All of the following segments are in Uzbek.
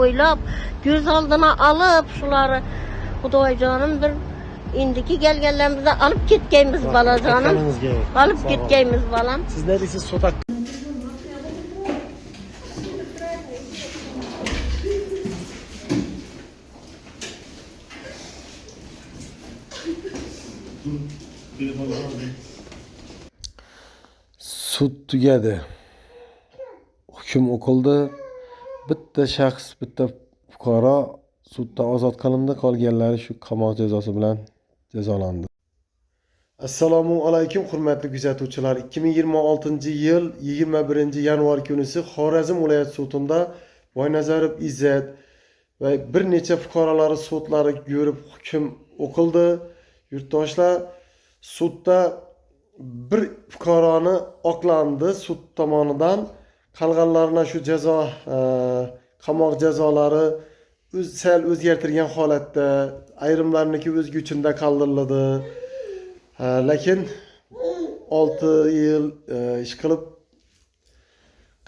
Oylab, göz aldına alıp şuları Xudoycanım bir indiki gelgenlerimizde alıp gitgeyimiz bala canım. Alıp gitgeyimiz balam. Siz ne diyorsunuz sotak? Sud tugadi. Hukm o'qildi. Bitta shaxs, bitta fuqaro suddan ozod qilindi, qolganlari shu qamoq jazosi bilan jazolandi. Assalomu alaykum hurmatli kuzatuvchilar. 2026-yil 21-yanvar kunisi Xorazm viloyat sudida Boynazarov Izzat va bir necha fuqarolari sudlari ko'rib hukm o'qildi. Yurtdoshlar, sudda bir fuqaroni oqlandi sud tomonidan. Qolganlarına shu jazo, qamoq jazolari sal o'zgartirgan holatda, ayrimlarniki o'z kuchida qoldirildi. Lekin 6 yil ish qilib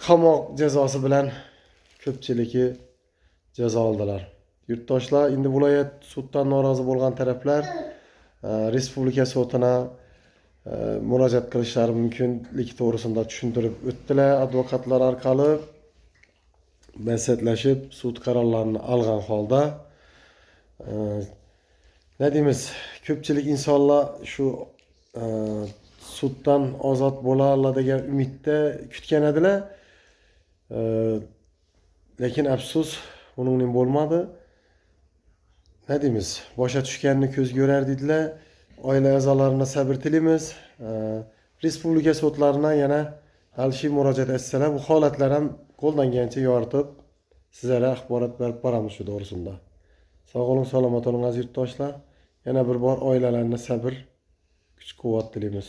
qamoq jazosi bilan ko'pchiligi jazo oldilar. Yurtdoshlar, endi viloyat suddan norozi bo'lgan taraflar respublika sudina murojaat qilishlari mumkinligi to'g'risida tushuntirib o'tdilar. Advokatlar orqali maslahatlashib sud qarorlarini olgan holda ne deymiz, ko'pchilik insonlar shu suddan ozod bo'larlar degan umidda kutgan edilar. Lekin afsus, uning bo'lmadi. Ne deymiz, boshqa tushganini ko'z ko'rar dedilar. Oila a'zolalarına sabr tilaymiz. Respublika sudlarına yana hal şey murojaat etseler, bu holatlar ham qo'ldan kelgancha yoritib sizlarga axborot berib boramiz shu to'g'risida. Sog' bo'ling, salomat bo'ling aziz yurtdoshlar. Yana bir bor oilalarga sabr, kuch-quvvat tilaymiz.